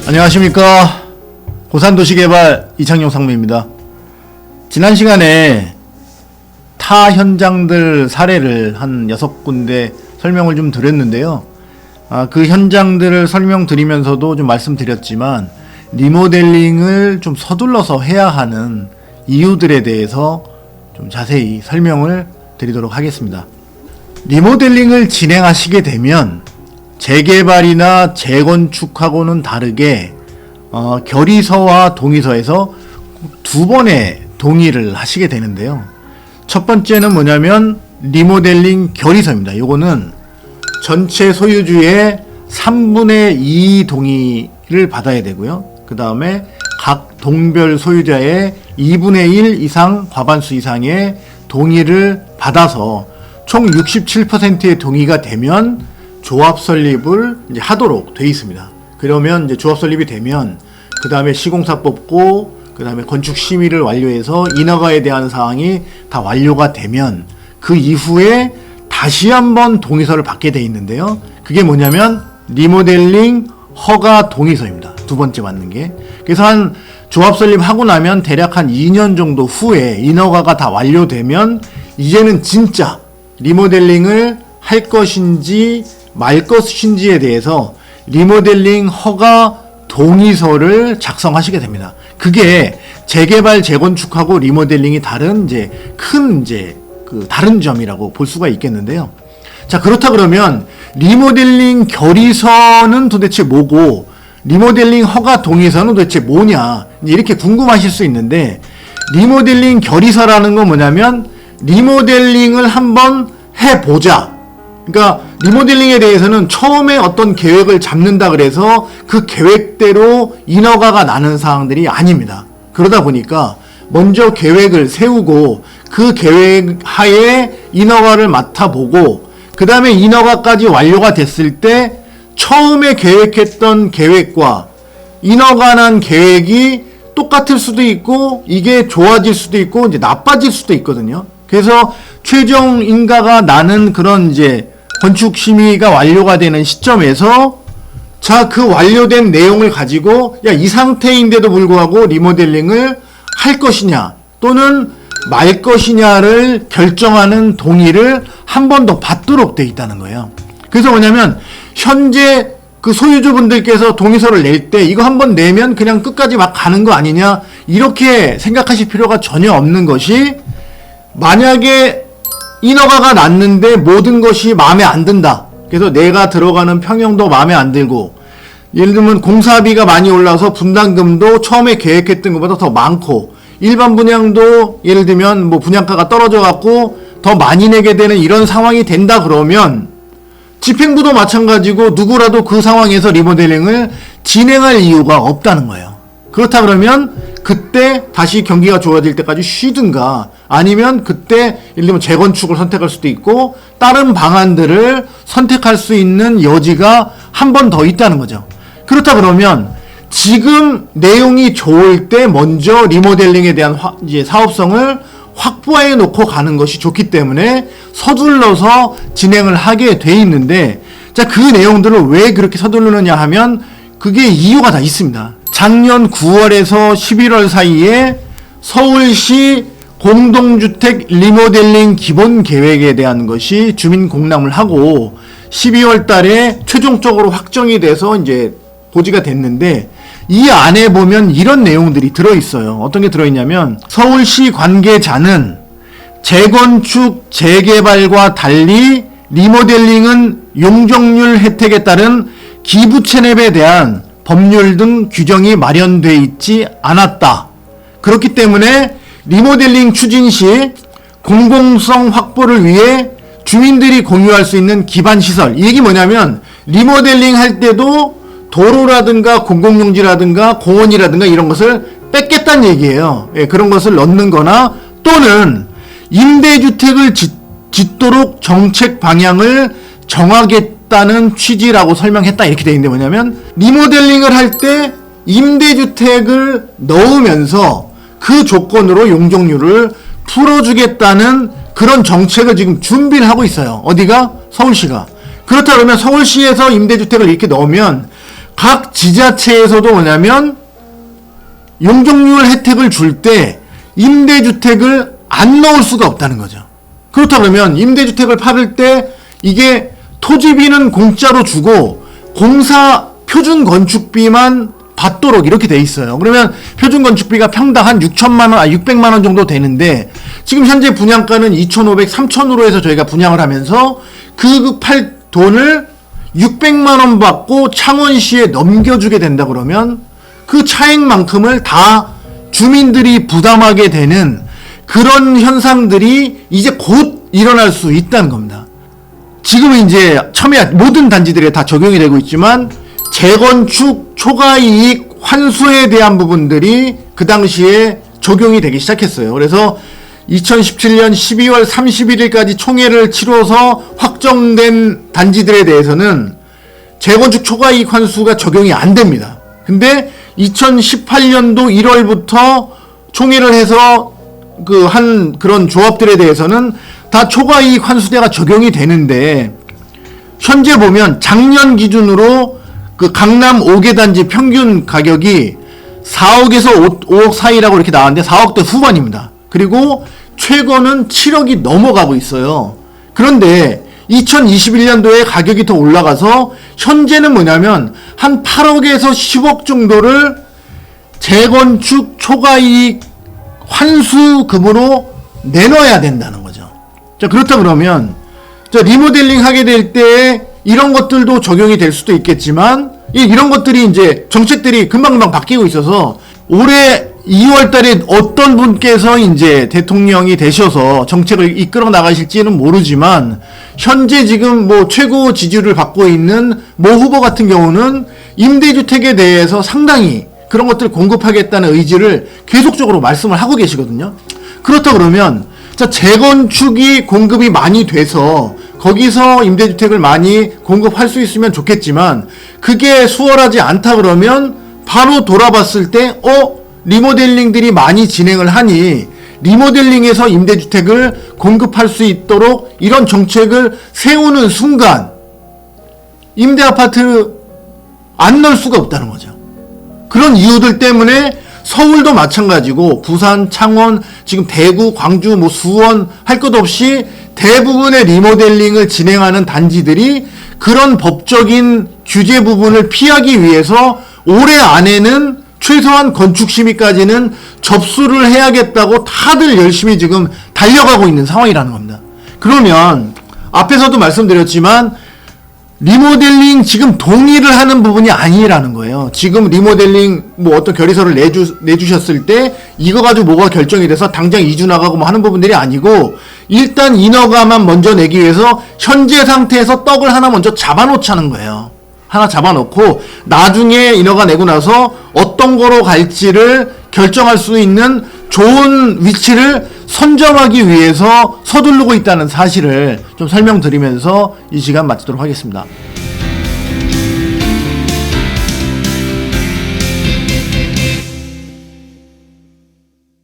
안녕하십니까. 고산도시개발 이창용 상무입니다. 지난 시간에 타 현장들 사례를 한 6군데 설명을 좀 드렸는데요. 그 현장들을 설명드리면서도 좀 말씀드렸지만 리모델링을 좀 서둘러서 해야 하는 이유들에 대해서 좀 자세히 설명을 드리도록 하겠습니다. 리모델링을 진행하시게 되면 재개발이나 재건축하고는 다르게 결의서와 동의서에서 두 번의 동의를 하시게 되는데요. 첫 번째는 뭐냐면 리모델링 결의서입니다. 요거는 전체 소유주의 3분의 2 동의를 받아야 되고요. 그 다음에 각 동별 소유자의 2분의 1 이상 과반수 이상의 동의를 받아서 총 67%의 동의가 되면 조합 설립을 이제 하도록 되어 있습니다. 그러면 이제 조합 설립이 되면 그 다음에 시공사 뽑고 그 다음에 건축 심의를 완료해서 인허가에 대한 사항이 다 완료가 되면 그 이후에 다시 한번 동의서를 받게 되어 있는데요. 그게 뭐냐면 리모델링 허가 동의서입니다. 두 번째 받는 게. 그래서 한 조합 설립하고 나면 대략 한 2년 정도 후에 인허가가 다 완료되면 이제는 진짜 리모델링을 할 것인지 말 것인지에 대해서 리모델링 허가 동의서를 작성하시게 됩니다. 그게 재개발, 재건축하고 리모델링이 다른 다른 점이라고 볼 수가 있겠는데요. 자, 그렇다 그러면 리모델링 결의서는 도대체 뭐고 리모델링 허가 동의서는 도대체 뭐냐 이렇게 궁금하실 수 있는데, 리모델링 결의서라는 건 뭐냐면 리모델링을 한번 해보자. 그러니까 리모델링에 대해서는 처음에 어떤 계획을 잡는다 그래서 그 계획대로 인허가가 나는 사항들이 아닙니다. 그러다 보니까 먼저 계획을 세우고 그 계획 하에 인허가를 맡아보고 그 다음에 인허가까지 완료가 됐을 때 처음에 계획했던 계획과 인허가 난 계획이 똑같을 수도 있고 이게 좋아질 수도 있고 이제 나빠질 수도 있거든요. 그래서 최종 인가가 나는 그런 이제 건축 심의가 완료가 되는 시점에서 자, 그 완료된 내용을 가지고 이 상태인데도 불구하고 리모델링을 할 것이냐 또는 말 것이냐를 결정하는 동의를 한 번 더 받도록 돼 있다는 거예요. 그래서 뭐냐면 현재 그 소유주분들께서 동의서를 낼 때 이거 한 번 내면 그냥 끝까지 막 가는 거 아니냐 이렇게 생각하실 필요가 전혀 없는 것이, 만약에 인허가가 났는데 모든 것이 마음에 안 든다. 그래서 내가 들어가는 평형도 마음에 안 들고, 예를 들면 공사비가 많이 올라서 분담금도 처음에 계획했던 것보다 더 많고, 일반 분양도 예를 들면 뭐 분양가가 떨어져 갖고 더 많이 내게 되는 이런 상황이 된다 그러면 집행부도 마찬가지고 누구라도 그 상황에서 리모델링을 진행할 이유가 없다는 거예요. 그렇다 그러면 그때 다시 경기가 좋아질 때까지 쉬든가 아니면 그때 예를 들면 재건축을 선택할 수도 있고 다른 방안들을 선택할 수 있는 여지가 한 번 더 있다는 거죠. 그렇다 그러면 지금 내용이 좋을 때 먼저 리모델링에 대한 이제 사업성을 확보해 놓고 가는 것이 좋기 때문에 서둘러서 진행을 하게 돼 있는데, 자, 그 내용들을 왜 그렇게 서두르느냐 하면 그게 이유가 다 있습니다. 작년 9월에서 11월 사이에 서울시 공동주택 리모델링 기본 계획에 대한 것이 주민 공람을 하고 12월 달에 최종적으로 확정이 돼서 이제 고지가 됐는데, 이 안에 보면 이런 내용들이 들어있어요. 어떤 게 들어있냐면 서울시 관계자는 재건축, 재개발과 달리 리모델링은 용적률 혜택에 따른 기부 체납에 대한 법률 등 규정이 마련되어 있지 않았다. 그렇기 때문에 리모델링 추진 시 공공성 확보를 위해 주민들이 공유할 수 있는 기반시설, 이 얘기 뭐냐면 리모델링 할 때도 도로라든가 공공용지라든가 공원이라든가 이런 것을 뺏겠다는 얘기예요. 그런 것을 넣는 거나 또는 임대주택을 짓도록 정책 방향을 정하겠다는 취지라고 설명했다 이렇게 되어 있는데, 뭐냐면 리모델링을 할 때 임대주택을 넣으면서 그 조건으로 용적률을 풀어주겠다는 그런 정책을 지금 준비를 하고 있어요. 어디가? 서울시가. 그렇다 그러면 서울시에서 임대주택을 이렇게 넣으면 각 지자체에서도 뭐냐면 용적률 혜택을 줄 때 임대주택을 안 넣을 수가 없다는 거죠. 그렇다 그러면 임대주택을 팔을 때 이게 토지비는 공짜로 주고 공사 표준 건축비만 받도록 이렇게 돼 있어요. 그러면 표준 건축비가 평당 한 600만 원 정도 되는데 지금 현재 분양가는 2,500, 3,000으로 해서 저희가 분양을 하면서 그 팔 돈을 600만 원 받고 창원시에 넘겨주게 된다 그러면 그 차액만큼을 다 주민들이 부담하게 되는 그런 현상들이 이제 곧 일어날 수 있다는 겁니다. 지금은 이제 처음에 모든 단지들에 다 적용이 되고 있지만 재건축 초과이익 환수에 대한 부분들이 그 당시에 적용이 되기 시작했어요. 그래서 2017년 12월 31일까지 총회를 치러서 확정된 단지들에 대해서는 재건축 초과이익 환수가 적용이 안 됩니다. 근데 2018년도 1월부터 총회를 해서 그런 조합들에 대해서는 다 초과이익 환수제가 적용이 되는데 현재 보면 작년 기준으로 그 강남 5개 단지 평균 가격이 4억에서 5억 사이라고 이렇게 나왔는데 4억대 후반입니다. 그리고 최고는 7억이 넘어가고 있어요. 그런데 2021년도에 가격이 더 올라가서 현재는 뭐냐면 한 8억에서 10억 정도를 재건축 초과이익 환수금으로 내놔야 된다는 거죠. 자, 그렇다 그러면 리모델링 하게 될 때 이런 것들도 적용이 될 수도 있겠지만 이런 것들이 이제 정책들이 금방금방 바뀌고 있어서 올해 2월 달에 어떤 분께서 이제 대통령이 되셔서 정책을 이끌어 나가실지는 모르지만 현재 지금 뭐 최고 지지를 받고 있는 모 후보 같은 경우는 임대주택에 대해서 상당히 그런 것들을 공급하겠다는 의지를 계속적으로 말씀을 하고 계시거든요. 그렇다 그러면 재건축이 공급이 많이 돼서 거기서 임대주택을 많이 공급할 수 있으면 좋겠지만 그게 수월하지 않다 그러면 바로 돌아봤을 때 리모델링들이 많이 진행을 하니 리모델링에서 임대주택을 공급할 수 있도록 이런 정책을 세우는 순간 임대아파트 안 넣을 수가 없다는 거죠. 그런 이유들 때문에 서울도 마찬가지고 부산, 창원, 지금 대구, 광주, 뭐 수원 할 것 없이 대부분의 리모델링을 진행하는 단지들이 그런 법적인 규제 부분을 피하기 위해서 올해 안에는 최소한 건축 심의까지는 접수를 해야겠다고 다들 열심히 지금 달려가고 있는 상황이라는 겁니다. 그러면 앞에서도 말씀드렸지만 리모델링 지금 동의를 하는 부분이 아니라는 거예요. 지금 리모델링 뭐 어떤 결의서를 내주셨을 때 이거 가지고 뭐가 결정이 돼서 당장 이주 나가고 뭐 하는 부분들이 아니고 일단 인허가만 먼저 내기 위해서 현재 상태에서 떡을 하나 먼저 잡아놓자는 거예요. 하나 잡아놓고 나중에 인허가 내고 나서 어떤 거로 갈지를 결정할 수 있는 좋은 위치를 선점하기 위해서 서두르고 있다는 사실을 좀 설명드리면서 이 시간 마치도록 하겠습니다.